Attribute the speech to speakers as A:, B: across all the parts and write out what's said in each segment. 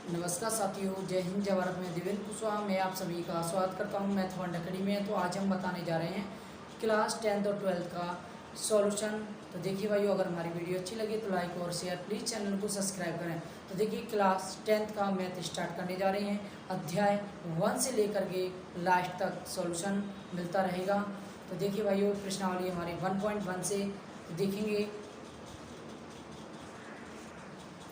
A: नमस्कार साथियों, जय हिंद जय भारत में देवेंद्र कुशवाहा मैं आप सभी का स्वागत करता हूं मैथ फंड अकेडमी में। तो आज हम बताने जा रहे हैं क्लास 10th और 12th का सॉल्यूशन। तो देखिए भाइयों, अगर हमारी वीडियो अच्छी लगे तो लाइक और शेयर प्लीज़ चैनल को सब्सक्राइब करें। तो देखिए क्लास 10th का मैथ स्टार्ट करने जा रहे हैं। अध्याय 1 से लेकर के लास्ट तक सॉल्यूशन मिलता रहेगा। तो देखिए भाइयों, प्रश्नावली हमारी 1.1 से देखेंगे।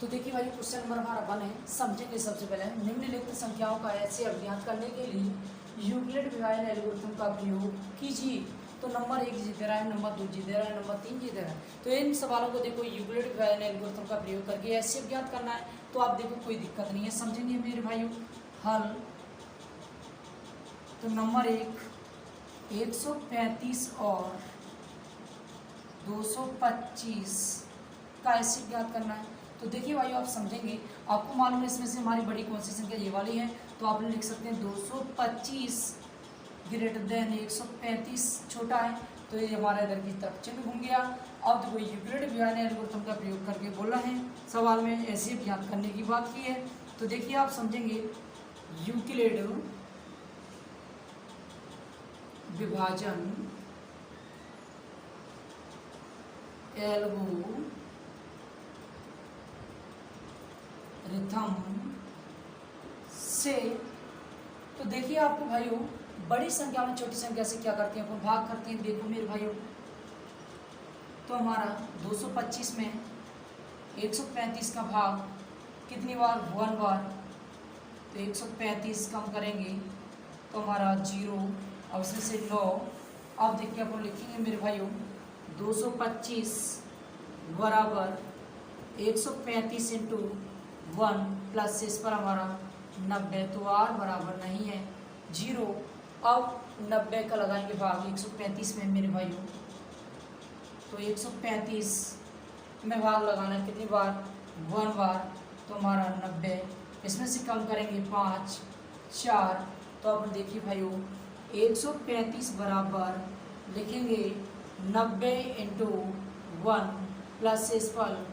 A: तो देखिए भाई, क्वेश्चन नंबर हमारा 1 है। समझेंगे सबसे पहले निम्नलिखित संख्याओं का ऐसे अज्ञात करने के लिए यूक्लिड विभाजन एल्गोरिथम का प्रयोग कीजिए। तो नंबर 1 जीत रहा है, नंबर 2 जीत रहा है, नंबर 3 जीत रहा है। तो इन सवालों को देखो यूक्लिड विभाजन एल्गोरिथम का प्रयोग करके ऐसे अज्ञात करना है। तो आप देखो कोई दिक्कत नहीं है, समझेंगे मेरे भाइयों। हल तो नंबर 1 135 और 225 का ऐसे ज्ञात करना है। तो देखिए भाई, आप समझेंगे, आपको मालूम है इसमें से हमारी बड़ी कौन सी संख्या ये वाली है। तो आप लिख सकते हैं 225 ग्रेटर देन 135 छोटा है। तो ये हमारा इधर की तरफ चिन्ह घूम गया। अब देखो यूक्लिड विभाजन एल्गोरिथम का प्रयोग करके बोला है सवाल में, ऐसे ज्ञात करने की बात की है। तो देखिए आप समझेंगे, यूक्लिड विभाजन एल्गोरिथम से, तो देखिए आपको भाइयों, बड़ी संख्या में छोटी संख्या से क्या करते हैं, भाग करते हैं। देखो मेरे भाइयों, तो हमारा 225 में 135 का भाग कितनी बार, 1 बार। तो 135 कम करेंगे तो हमारा 0, अब इसमें से 9। अब देखिए अपन लिखेंगे मेरे भाइयों, 225 बराबर 135 इंटू 1 प्लस इस पर हमारा 90। तो r बराबर नहीं है 0। अब 90 का लगाएंगे भाग 135 में मेरे भाइयों। तो 135 में भाग लगाना है कितनी बार, 1 बार। तो हमारा 90, इसमें से कम करेंगे 5 4। तो अब देखिए भाइयों, 135 बराबर लिखेंगे 90 इंटू 1 प्लस इस पर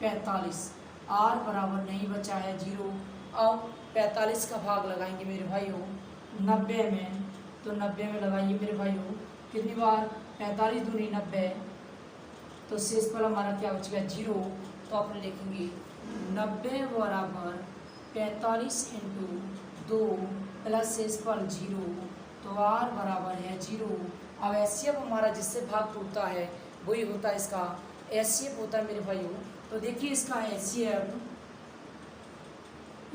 A: 45। r बराबर नहीं बचा है 0। अब 45 का भाग लगाएंगे मेरे भाइयों 90 में। तो 90 में लगाइए मेरे भाइयों कितनी बार, 45 दूनी 90। तो शेष पर हमारा क्या बचेगा, 0। तो अपन लिखेंगे 90 बराबर 45 इंटू 2 प्लस शेष पर 0। तो r बराबर है 0। अब एचसीएफ हमारा जिससे भाग टूटता है वही होता है इसका एचसीएफ होता है मेरे भाइयों। तो देखिए इसका एचसीएफ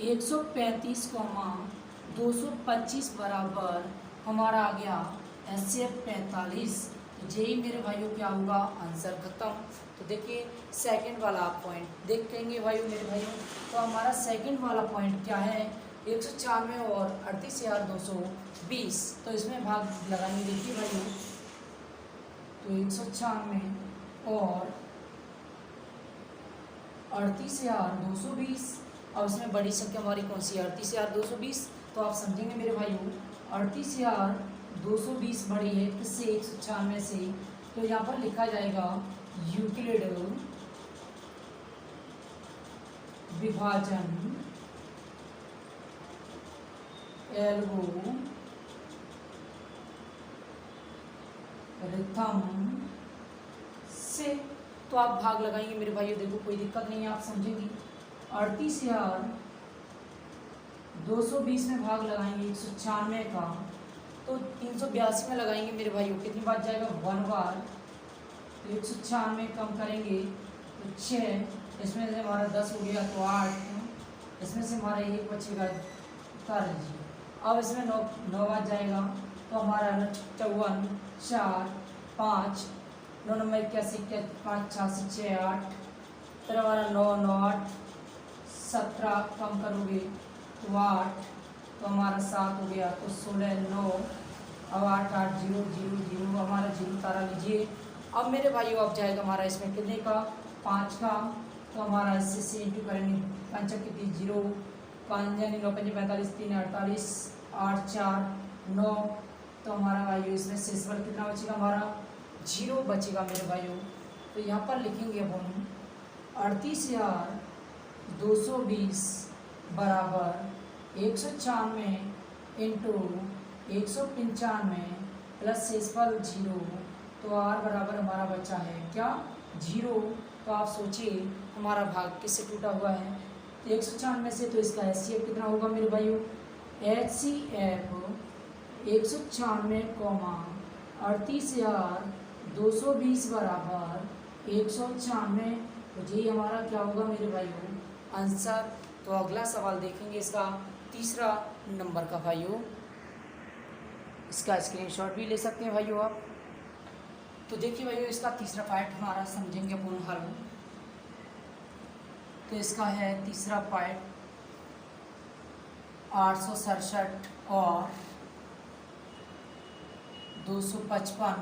A: 135 225 बराबर हमारा आ गया एचसीएफ 45। तो यही मेरे भाइयों क्या होगा, आंसर खत्म। तो देखिए सेकंड वाला आप पॉइंट देखेंगे भाइयों मेरे भाइयों। तो हमारा सेकंड वाला पॉइंट क्या है, 196 और 38,220। तो इसमें भाग लगाएंगे। देखिए भाइयों, तो 196 और 38,220। अब इसमें बड़ी संख्या हमारी कौन सी है, 38,220। तो आप समझेंगे मेरे भाइयों, 38,220 बड़ी है किससे, 196 से। तो यहाँ पर लिखा जाएगा यूक्लिड विभाजन एल्गोरिथम से। तो आप भाग लगाएंगे मेरे भाइयों, देखो कोई दिक्कत नहीं है, आप समझेंगे। 38,220 में भाग लगाएंगे 196 का। तो 382 में लगाएंगे मेरे भाइयों, कितनी बार जाएगा, 1 बार। तो 196 कम करेंगे तो 6, इसमें से हमारा 10 हो गया तो 8, इसमें से हमारा 1 बचेगा, उतार लीजिए। अब इसमें 9 बार जाएगा तो हमारा 54 4 5 9 नंबर 81 5 86 6 8। फिर हमारा 9 9 8 17 कम करोगे तो 8, तो हमारा 7 हो गया। तो 16 9, अब 8 8 0 0 0, हमारा 0 तारा लीजिए। अब मेरे भाइयों अब जाएगा हमारा इसमें कितने का, 5 का। तो हमारा इससे से इंटू करेंगे, 5 कितनी 0, 5 यानी 9 5 45 3 48 8 4 9। तो हमारा भाइयों इसमें शेष बल कितना बचेगा, हमारा 0 बचेगा मेरे भाइयों। तो यहाँ पर लिखेंगे अब हम 38,220 बराबर 196 इंटू 195 प्लस शेषफल 0। तो r बराबर हमारा बचा है क्या 0। तो आप सोचिए हमारा भाग किससे टूटा हुआ है 196 से, तो इसका HCF कितना होगा मेरे भाइयों, HCF 196, 38,220 बराबर 196। तो ये हमारा क्या होगा मेरे भाइयों आंसर। तो अगला सवाल देखेंगे इसका तीसरा नंबर का भाइयों, इसका स्क्रीनशॉट भी ले सकते हैं भाइयों आप। तो देखिए भाइयों इसका तीसरा पार्ट हमारा समझेंगे अपन हल। तो इसका है तीसरा पार्ट 867 और 255।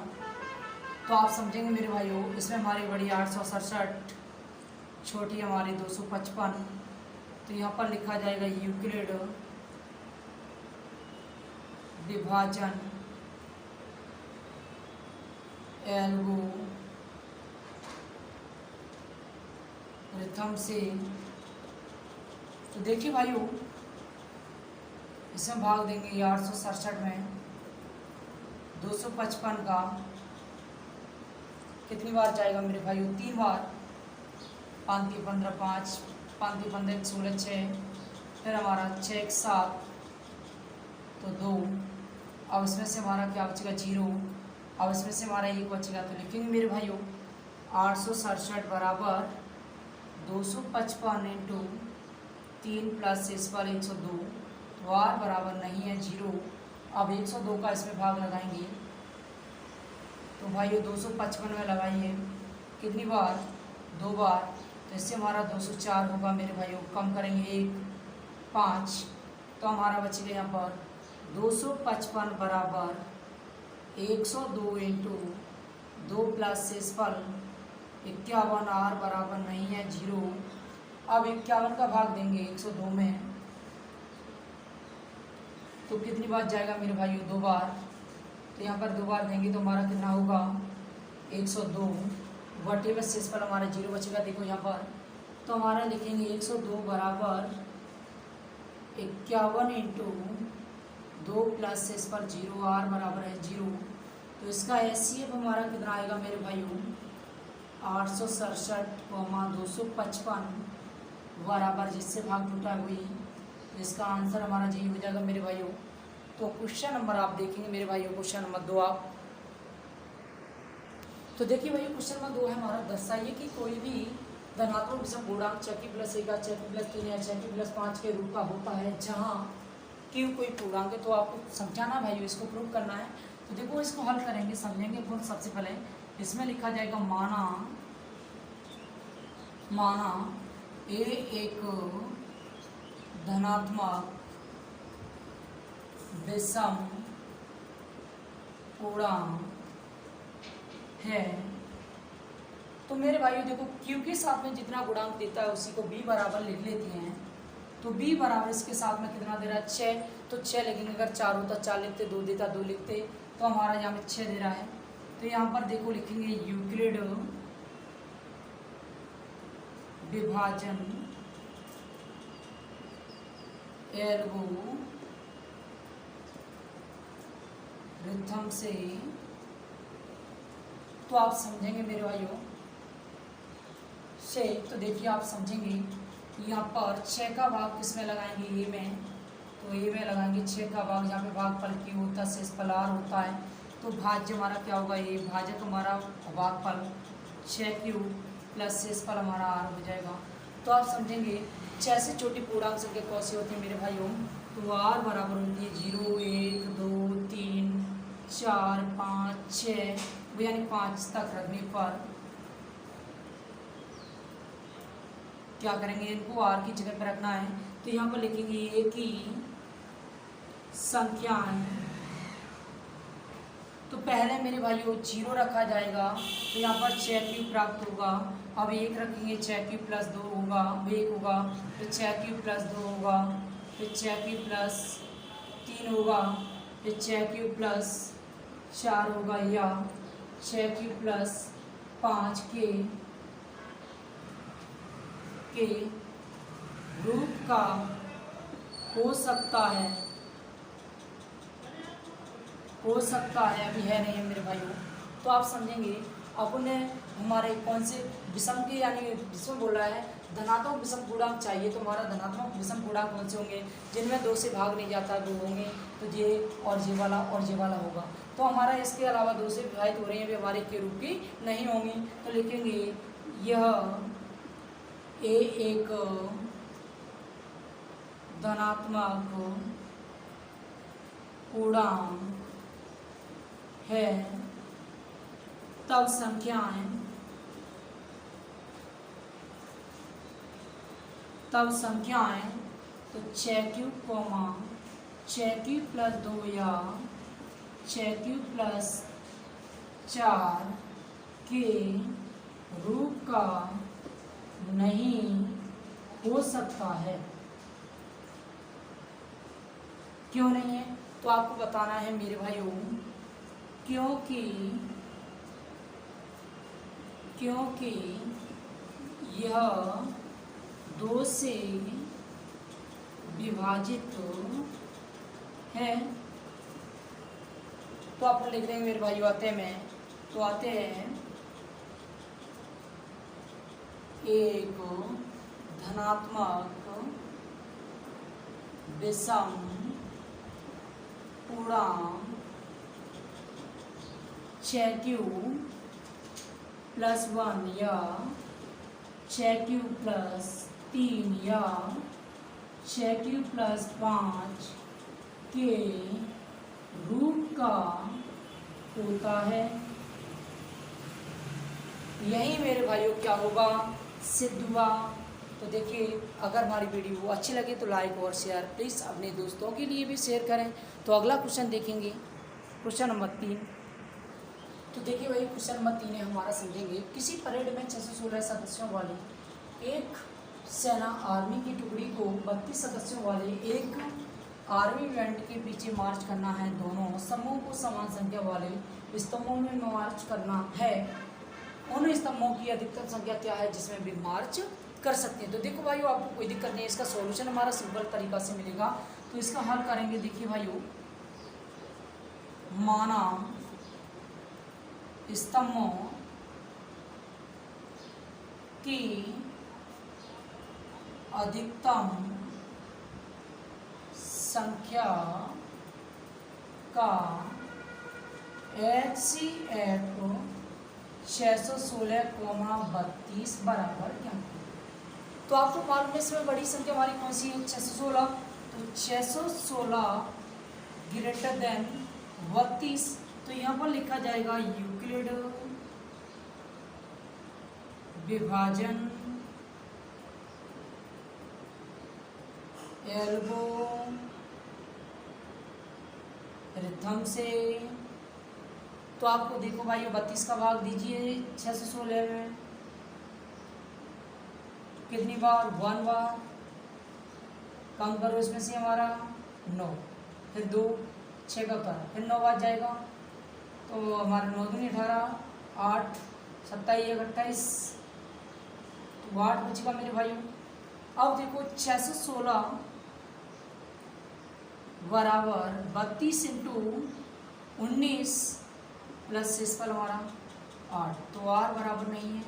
A: तो आप समझेंगे मेरे भाइयों इसमें हमारी बड़ी 867, छोटी हमारी 255। तो यहाँ पर लिखा जाएगा यूक्लिड विभाजन एल्गोरिथम से। तो देखिए भाइयों इसमें भाग देंगे 867 में 255 का कितनी बार जाएगा मेरे भाइयों, 3 बार। 5 3 15 5, 5 3 15 16 6, फिर हमारा 6 1 7, तो 2। अब इसमें से हमारा क्या बचेगा 0। अब इसमें से हमारा 1 बचेगा। तो लिखेंगे मेरे भाइयों 867 बराबर 255 इंटू 3 प्लस शेषफल 102। तो r बराबर नहीं है 0। अब 102 का इसमें भाग लगाएंगे। तो भाइयों 255 में लगाइए कितनी बार, 2 बार। तो इससे हमारा 204 होगा मेरे भाइयों। कम करेंगे 1 5, तो हमारा बचेगा यहाँ पर 255 बराबर 102 इंटू 2 प्लस शेषफल 51। r बराबर नहीं है 0। अब 51 का भाग देंगे 102 में, तो कितनी बार जाएगा मेरे भाइयों, 2 बार। तो यहाँ पर 2 बार देंगे तो हमारा कितना होगा 102 बटे में शेषफल हमारा 0 बचेगा। देखो यहाँ पर तो हमारा लिखेंगे 102 बराबर 51 इंटू 2 प्लस शेषफल 0, r बराबर है 0। तो इसका HCF हमारा कितना आएगा मेरे भाइयों 867, 255 बराबर जिससे भाग टूटा हुई। तो इसका आंसर हमारा यही हो जाएगा मेरे भाइयों। तो क्वेश्चन नंबर आप देखेंगे मेरे भाइयों, क्वेश्चन नंबर 2 आप। तो देखिए भाइयों क्वेश्चन नंबर 2 है हमारा, दर्शाइए कि कोई भी धनात्मक विषम पूर्णांक 6 प्लस 1 6 प्लस 3 या 6 प्लस 5 के रूप का होता है जहाँ क्यों कोई पूर्णांक है। तो आपको समझाना भाइयों, इसको प्रूव करना है। तो देखो इसको हल करेंगे, समझेंगे। कौन सबसे पहले इसमें लिखा जाएगा माना ए एक धनात्मक विषम पूर्णांक है। तो मेरे भाइयों देखो Q के साथ में जितना गुणांक देता है उसी को B बराबर लिख लेते हैं। तो B बराबर इसके साथ में कितना दे रहा है 6, तो 6 लिखेंगे। अगर 4 होता 4 लिखते, 2 देता 2 लिखते, तो हमारा यहाँ में 6 दे रहा है। तो यहाँ पर देखो लिखेंगे यूक्लिड विभाजन एल्गोरिथम से। तो आप समझेंगे मेरे भाइयों से। तो देखिए आप समझेंगे यहाँ पर 6 का भाग किस में लगाएंगे, ए में। तो ए में लगाएंगे 6 का भाग, जहाँ पे भागफल Q होता है, शेषफल R होता है। तो भाज्य हमारा क्या होगा, ये भाजक हमारा भागफल 6Q प्लस शेषफल हमारा R हो जाएगा। तो आप समझेंगे 6 से छोटी पूर्णांक संख्या कौन सी होती है मेरे भाइयों। तो R बराबर होती है 0 1 2 3 4 5 6, यानी 5 तक रखने पर क्या करेंगे, इनको R की जगह पर रखना है। तो यहाँ पर लिखेंगे एक ही संख्याएं। तो पहले मेरे भाइयों 0 रखा जाएगा, तो यहाँ पर 6Q प्राप्त होगा। अब 1 रखेंगे 6Q प्लस 2 होगा, 1 होगा, फिर 6Q प्लस 2 होगा, फिर 6Q प्लस 3 होगा, फिर 6Q प्लस 4 होगा, या 6Q प्लस 5 के रूप का हो सकता है, हो सकता है, अभी है नहीं है मेरे भाइयों। तो आप समझेंगे अपन ने हमारे कौन से विषम के, यानी जिसमें बोल रहा है धनात्मक विषम पूर्णांक चाहिए, तो हमारा धनात्मक विषम पूर्णांक कौन से होंगे, जिनमें 2 से भाग नहीं जाता, 2 होंगे, तो ये और ये वाला और ये वाला होगा। तो हमारा इसके अलावा 2 से विभाजित हो रही हैं, वे हमारे के रूप की नहीं होंगी। तो लिखेंगे यह ए एक धनात्मक पूर्णांक है, तब संख्याएं तो 6 कॉमा 6 प्लस 2 या 6 प्लस 4 के रूप का नहीं हो सकता है। क्यों नहीं है, तो आपको बताना है मेरे भाइयों, क्योंकि यह 2 से विभाजित है। तो आप लिख देंगे मेरे भाइयों, आते हैं तो आते हैं एक धनात्मक विषम पूर्णांक 6 प्लस 1 या 6 प्लस 3 या 6 प्लस 5 के रूप का होता है। यही मेरे भाइयों क्या होगा, सिद्ध हुआ। तो देखिए, अगर हमारी वीडियो अच्छी लगे तो लाइक और शेयर प्लीज़ अपने दोस्तों के लिए भी शेयर करें। तो अगला क्वेश्चन देखेंगे, क्वेश्चन नंबर 3। तो देखिए भाई, क्वेश्चन नंबर 3 है हमारा, समझेंगे किसी परेड में 616 सदस्यों वाली एक सेना आर्मी की टुकड़ी को 32 सदस्यों वाले एक आर्मी बैंड के पीछे मार्च करना है। दोनों समूह को समान संख्या वाले स्तंभों में मार्च करना है। उन स्तंभों की अधिकतम संख्या क्या है जिसमें भी मार्च कर सकते हैं। तो देखो भाइयों, आपको कोई दिक्कत नहीं है, इसका सॉल्यूशन हमारा सिंपल तरीका से मिलेगा। तो इसका हल करेंगे। देखिए भाइयों, माना स्तंभों की अधिकतम संख्या का HCF 616,32 बराबर क्या। तो आपको मालूम है इसमें बड़ी संख्या हमारी कौन सी है, 616। तो 616 ग्रेटर देन 32, तो यहाँ पर लिखा जाएगा यूक्लिड विभाजन एल्गोरिथम से। तो आपको देखो भाई, 32 का भाग दीजिए 616 में, कितनी बार, 1 बार। कम करो इसमें से हमारा 9, फिर 2, 6 का कर, फिर 9 बार जाएगा। तो हमारा 9 दूनी 18, 8 27 28, तो 8 बचेगा मेरे भाइयों। अब देखो 616 बराबर 32 इंटू 19 प्लस शेषफल हमारा 8, तो r बराबर नहीं है।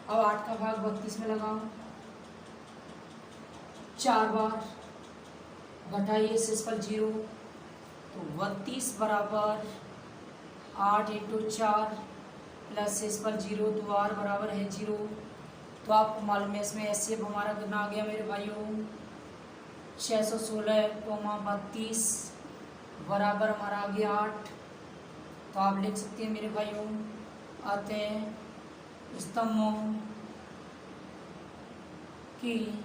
A: अब 8 का भाग 32 में लगाओ, 4 बार घटाइए, शेषफल 0, तो 32 बराबर 8 इंटू 4 प्लस शेषफल 0, तो r बराबर है 0। तो आपको मालूम है इसमें HCF हमारा कितना आ गया मेरे भाइयों, 616,32 बराबर हमारा आ गया 8। तो आप लिख सकते हैं मेरे भाइयों, आते हैं स्तंभों की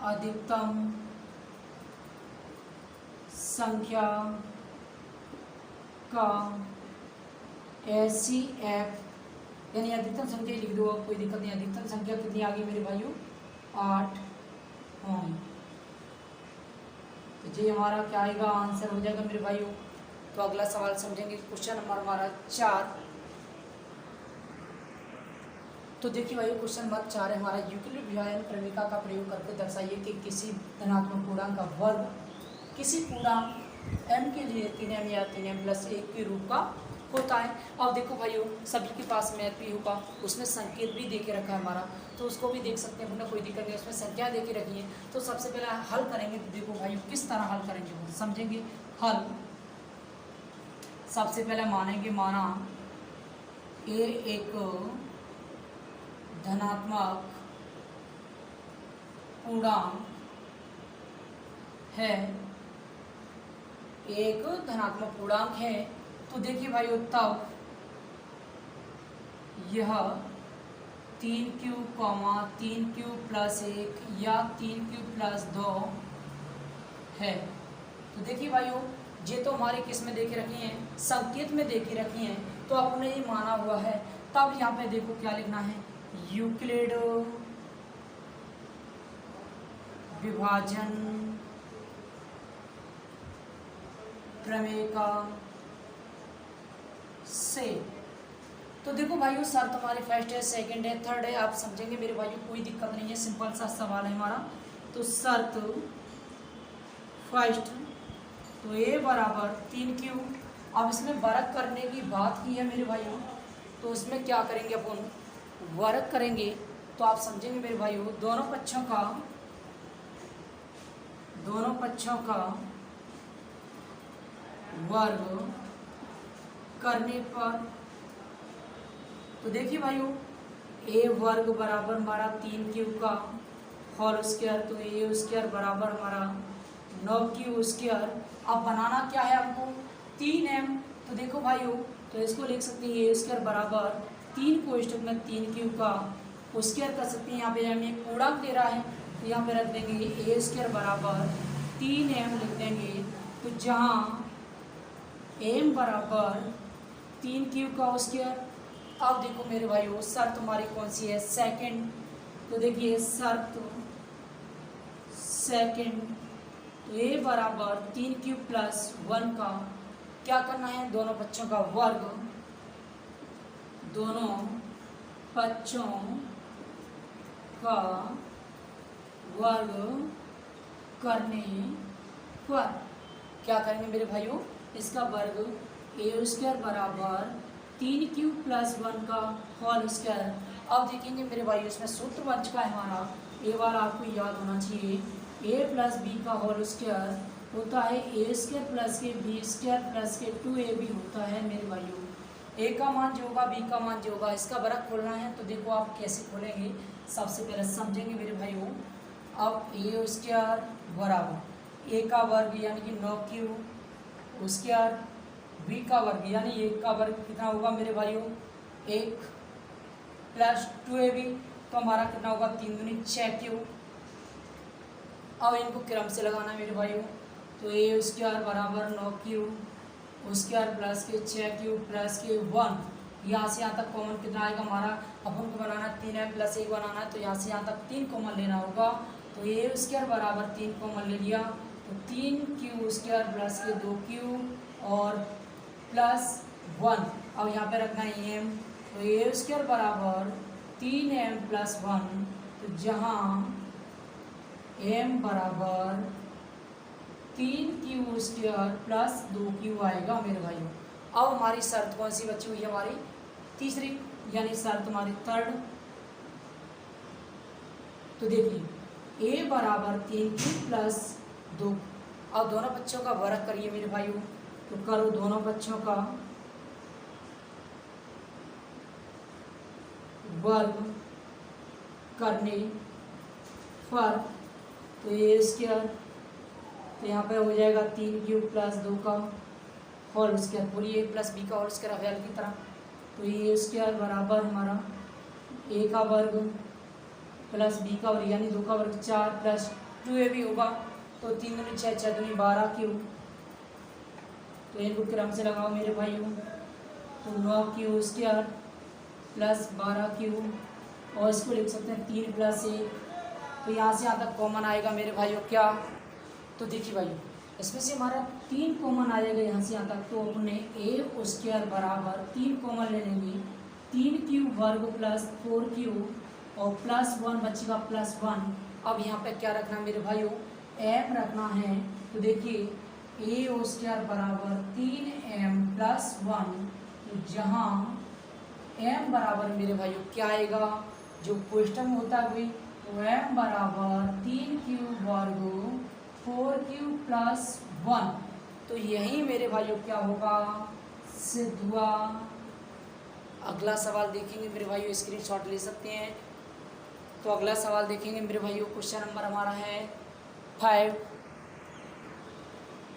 A: अधिकतम संख्या का HCF, यानी अधिकतम संख्या लिख दो, अब कोई दिक्कत नहीं। अधिकतम संख्या कितनी आ गई मेरे भाइयों, 8 होंगी। तो ये हमारा क्या आएगा, आंसर हो जाएगा मेरे भाइयों। तो अगला सवाल समझेंगे, क्वेश्चन नंबर हमारा 4। तो देखिए भाई क्वेश्चन नंबर 4 है हमारा, यूक्लिड विभाजन प्रमेय का प्रयोग करके दर्शाइए कि किसी धनात्मक पूर्णांक का वर्ग किसी पूर्णांक m के लिए 3m या 3m+1 के रूप का होता है। अब देखो भाइयों सभी के पास मैथ भी होगा, उसमें संकेत भी दे के रखा है हमारा, तो उसको भी देख सकते हैं अपना, कोई दिक्कत नहीं, उसमें संख्या दे के रखी है। तो सबसे पहले हल करेंगे, तो देखो भाइयों किस तरह हल करेंगे समझेंगे। हल सबसे पहले मानेंगे, माना ए एक धनात्मक पूर्णांक है, एक धनात्मक पूर्णांक है, तो देखिए भाई तब यह 3q, 3q+1 या 3q+2 है। तो देखिए भाइयों ये तो हमारे किस में देखे रखी हैं, संकेत में देखे रखी हैं, तो आपने ये माना हुआ है। तब यहाँ पे देखो क्या लिखना है, यूक्लिड विभाजन प्रमेय का से। तो देखो भाइयों शर्त हमारी फर्स्ट है, सेकंड है, थर्ड है, आप समझेंगे मेरे भाइयों, कोई दिक्कत नहीं है, सिंपल सा सवाल है हमारा। तो शर्त फर्स्ट, तो a बराबर 3q। अब इसमें वर्ग करने की बात की है मेरे भाइयों, तो उसमें क्या करेंगे अपन, वर्ग करेंगे। तो आप समझेंगे मेरे भाइयों, दोनों पक्षों का वर्ग करने पर, तो देखिए भाइयों a वर्ग बराबर हमारा 3q का होल स्क्वायर, तो a स्क्वायर बराबर हमारा 9q स्क्वायर। अब बनाना क्या है हमको, 3m। तो देखो भाइयों तो इसको लिख सकते हैं a स्क्वायर बराबर 3 को स्टेप में 3q का स्क्वायर कर सकते हैं। यहाँ पे हमें एक पूर्णांक दे रहा है, तो यहाँ पे रख देंगे a स्क्वायर बराबर 3m लिख देंगे। तो जहाँ m बराबर 3q का स्क्वायर। अब देखो मेरे भाइयों शर्त हमारी कौन सी है, सेकंड। तो देखिए शर्त सेकंड, तो a बराबर 3q+1 का क्या करना है, दोनों पक्षों का वर्ग, दोनों पक्षों का वर्ग करने पर क्या करेंगे मेरे भाइयों, इसका वर्ग a स्क्वायर बराबर 3q+1 का होल स्क्वायर। अब देखेंगे मेरे भाइयों इसमें सूत्र बन चुका है हमारा, ए वाला आपको याद होना चाहिए, a+b का होल स्क्वायर होता है a स्क्वायर प्लस के b स्क्वायर प्लस के 2ab होता है मेरे भाइयों। a का मान जो होगा, b का मान जो होगा, इसका वर्ग खोलना है। तो देखो आप कैसे खोलेंगे, सबसे पहले समझेंगे मेरे भाइयों। अब a स्क्वायर बराबर a का वर्ग यानी कि 9q स्क्वायर, b का वर्ग यानी 1 का वर्ग कितना होगा मेरे भाइयों, 1 प्लस 2ab, तो हमारा कितना होगा 3 दूनी 6q। अब इनको क्रम से लगाना है मेरे भाइयों, तो a स्क्वायर बराबर 9q स्क्वायर प्लस के 6q प्लस के 1, यहाँ से यहाँ तक कॉमन कितना आएगा हमारा, अपन को बनाना 3m+1 बनाना है, तो यहाँ से यहाँ तक 3 कॉमन लेना होगा। तो a स्क्वायर बराबर 3 कॉमन ले लिया, तो 3q स्क्वायर प्लस के 2q और प्लस 1। अब यहाँ पे रखना है m, तो a स्क्वायर बराबर 3m+1, तो जहाँ m बराबर 3q स्क्वायर प्लस 2q आएगा मेरे भाइयों। अब हमारी शर्त कौन सी बची हुई है, हमारी तीसरी, यानी शर्त हमारी थर्ड। तो देखिए a बराबर 3q+2। अब दोनों पक्षों का वर्ग करिए मेरे भाइयों, तो करो दोनों पक्षों का वर्ग करने पर, तो a स्क्वायर, तो यहाँ पे हो जाएगा 3q+2 का होल स्क्वायर, पूरी a प्लस b का होल स्क्वायर अवेल की तरह। तो a स्क्वायर बराबर हमारा a का वर्ग प्लस b का वर्ग यानी 2 का वर्ग 4 प्लस 2ab होगा, तो 3 दूनी 6, 6 दूनी 12q। तो इनको क्रम से लगाओ मेरे भाइयों, तो 9q स्क्वायर प्लस 12q, और इसको लिख सकते हैं 3+1। तो यहाँ से यहाँ तक कॉमन आएगा मेरे भाइयों क्या, तो देखिए भाइयों इसमें से हमारा 3 कॉमन आ जाएगा यहाँ से यहाँ तक, तो अपने a स्क्वायर बराबर 3 कॉमन ले लेंगे, 3q वर्ग प्लस 4q और +1 बचेगा +1। अब यहाँ पे क्या रखना है मेरे भाइयों, m रखना है। तो देखिए a² बराबर 3m + 1, तो जहाँ m बराबर मेरे भाइयों क्या आएगा, जो क्वेश्चन में होता है वही, तो m बराबर 3q वर्ग 4q + 1। तो यही मेरे भाइयों क्या होगा, सिद्ध हुआ। अगला सवाल देखेंगे मेरे भाइयों, स्क्रीनशॉट ले सकते हैं। तो अगला सवाल देखेंगे मेरे भाइयों, क्वेश्चन नंबर हमारा है 5।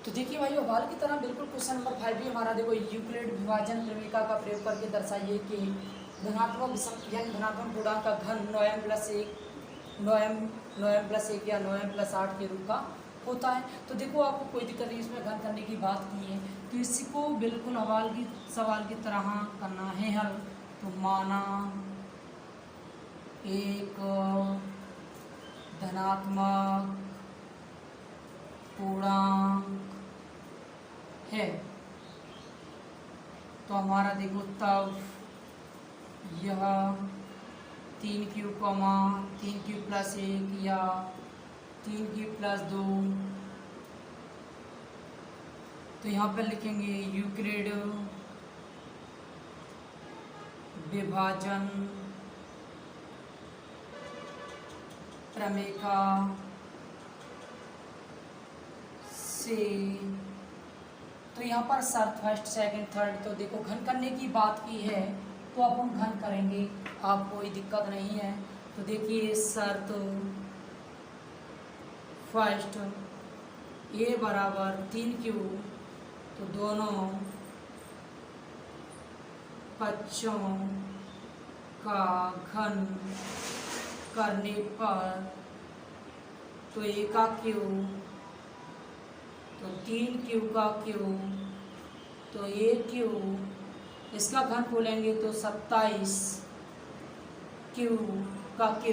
A: तो देखिए भाइयों, हवाल की तरह बिल्कुल क्वेश्चन नंबर 5 भी हमारा देखो, यूक्लिड विभाजन प्रमेयिका का प्रयोग करके दर्शाइए कि धनात्मक विषम यानी धनात्मक पूर्णांक का घन 9m + 1 या 9m + 8 के रूप का होता है। तो देखो आपको कोई दिक्कत नहीं, इसमें घन करने की बात की है, तो इसको बिल्कुल सवाल की तरह करना है हल। तो माना एक धनात्मक पूर्णांक है, तो हमारा देखो तब यह 3q, 3q + 1 या 3q + 2, तो यहाँ पर लिखेंगे यूक्लिड विभाजन प्रमेयिका से। तो यहाँ पर शर्त फर्स्ट सेकंड थर्ड, तो देखो घन करने की बात की है तो अपन घन करेंगे, आप कोई दिक्कत नहीं है। तो देखिए शर्त फर्स्ट a बराबर 3q, तो दोनों पक्षों का घन करने पर, तो a का q, तो 3q का q, तो aq, इसका घन खोलेंगे तो 27q का q।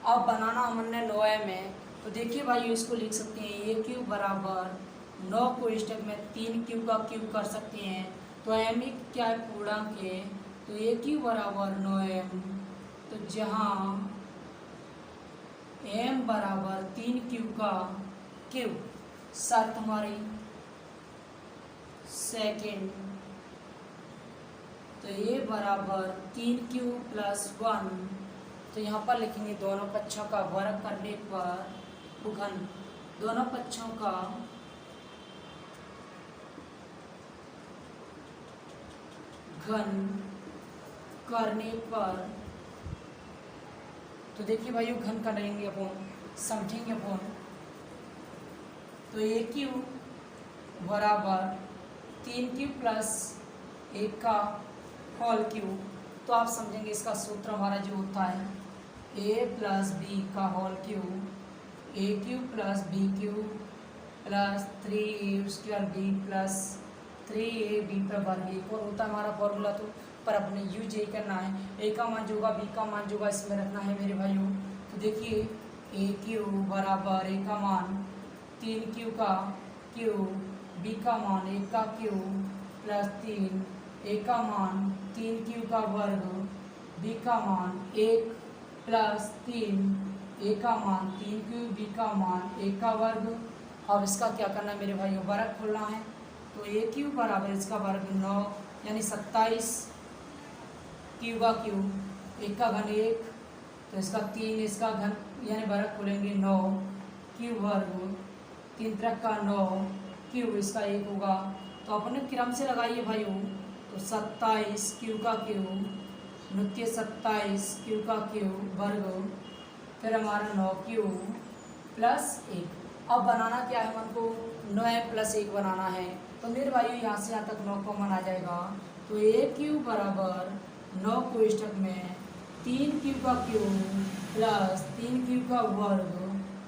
A: अब बनाना हमने 9m है, तो देखिए भाई इसको लिख सकते हैं aq बराबर 9 को स्टेप में 3q का q कर सकते हैं। तो m क्या है, पूर्णांक है, तो aq बराबर 9m, तो जहाँ m बराबर 3q का q, शर्त हमारी सेकेंड, तो a बराबर 3q + 1, तो यहाँ पर लिखेंगे दोनों पक्षों का वर्ग करने पर घन, दोनों पक्षों का घन करने पर, तो देखिए भाइयों घन करेंगे अपन, समझेंगे अपन। तो aq बराबर 3q + 1 का होल क्यूब, तो आप समझेंगे इसका सूत्र हमारा जो होता है a + b का whole cube, aq + bq + 3a² b + 3ab पर वर्ग, एक और होता है हमारा फॉर्मूला, तो पर अपने यूज यही करना है। a का मान जो होगा b का मान जो होगा इसमें रखना है मेरे भाइयों। तो देखिए aq बराबर a का मान 3q का क्यूब, b का मान 1 का क्यूब + 3, a का मान 3q का वर्ग, b का मान 1 + 3, a का मान 3q, b का मान 1 का वर्ग। अब इसका क्या करना है मेरे भाइयों, वर्ग खोलना है। तो aq बराबर इसका वर्ग 9 यानी 27, q का क्यूब, 1 का घन 1, तो इसका 3, इसका घन यानी वर्ग खोलेंगे 9 q वर्ग, 3 × का 9 क्यूब, इसका 1 होगा। तो अपने क्रम से लगाइए भाइयों, तो 27 q का क्यूब, 27 q का क्यूब वर्ग, फिर हमारा 9q + 1। अब बनाना क्या है हमको, 9m + 1 बनाना है। तो मेरे भाइयों यहाँ से यहाँ तक 9 कॉमन आ जाएगा, तो aq बराबर 9 को स्टेप में 3q का क्यूब + 3q का वर्ग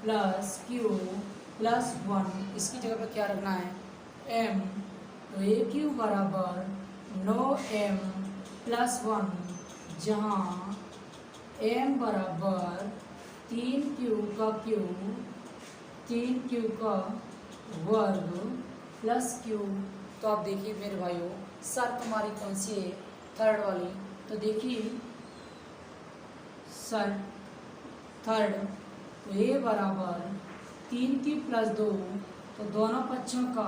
A: + q + 1, इसकी जगह पर क्या रखना है m, तो aq बराबर 9m + 1, जहाँ m बराबर 3q का क्यूब, 3q का वर्ग + q। तो आप देखिए मेरे भाइयों शर्त हमारी कौन सी है, थर्ड वाली, तो देखिए थर्ड, तो ए बराबर 3 क्यूब प्लस 2, तो दोनों पक्षों का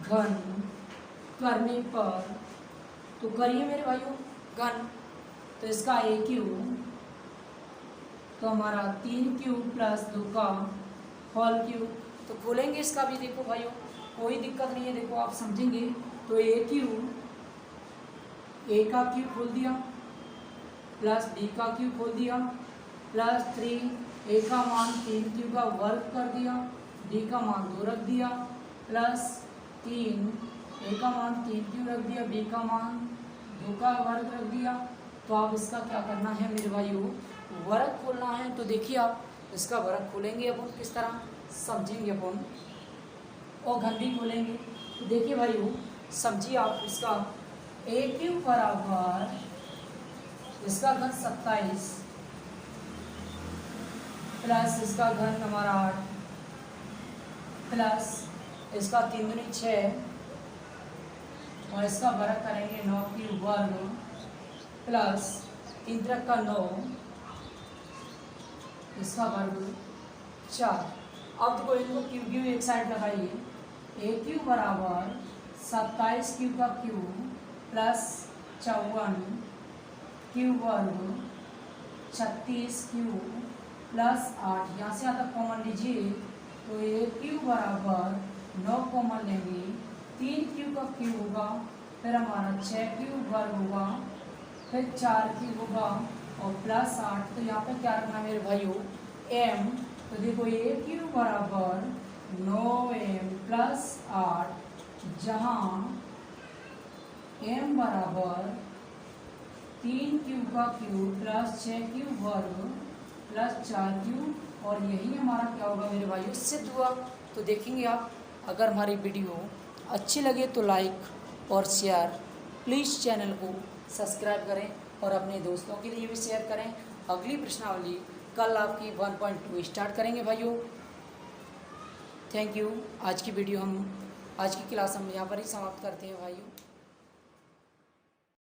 A: घन करने पर, तो करिए मेरे भाइयों घन, तो इसका ए क्यूब, तो हमारा 3 क्यूब प्लस 2 का होल क्यूब, तो खोलेंगे इसका भी, देखो भाइयों कोई दिक्कत नहीं है, देखो आप समझेंगे। तो ए क्यूब, ए का क्यूब खोल दिया, प्लस बी का क्यूब खोल दिया, प्लस 3, ए का मान 3 क्यूब का वर्ग कर दिया, बी का मान 2 रख दिया, प्लस 3, ए का मान 3 क्यूब रख दिया, बी का मान 2 का वर्ग रख दिया। तो आप इसका क्या करना है मेरे भाइयों, वर्ग खोलना है। तो देखिए आप इसका वर्ग खोलेंगे अपन किस तरह समझेंगे अपन, और घन भी खोलेंगे। तो देखिए भाइयों समझिए आप इसका, ए क्यूब बराबर इसका घन 27 प्लस इसका घन हमारा 8 प्लस इसका 3 दूनी 6 और इसका वर्ग करेंगे 9 क्यूब वर्ग प्लस 3 त्रिक का 9, इसका वर्ग 4। अब देखो इनको क्यूब क्यूब एक साइड लगाइए, ए क्यूब बराबर 27 क्यूब का क्यूब प्लस 54 क्यूब वर्ग 36 क्यूब प्लस 8, यहाँ से आता कॉमन लीजिए, तो ए क्यूब बराबर 9 कॉमन लेंगे, 3 क्यूब का क्यूब होगा, फिर हमारा 6 क्यूब वर्ग होगा, फिर 4 क्यूब होगा और प्लस 8। तो यहाँ पे क्या रखना है मेरे भाइयों, m। तो देखो ए क्यूब बराबर 9m प्लस 8, जहाँ m बराबर 3 क्यूब का क्यूब प्लस 6 क्यूब वर्ग प्लस 4 क्यूब, और यही हमारा क्या होगा मेरे भाइयों, सिद्ध हुआ। तो देखेंगे आप, अगर हमारी वीडियो अच्छी लगे तो लाइक और शेयर, प्लीज़ चैनल को सब्सक्राइब करें और अपने दोस्तों के लिए भी शेयर करें। अगली प्रश्नावली कल आपकी 1.2 स्टार्ट करेंगे भाइयों। Thank you. आज की क्लास हम यहाँ पर ही समाप्त करते हैं भाइयों।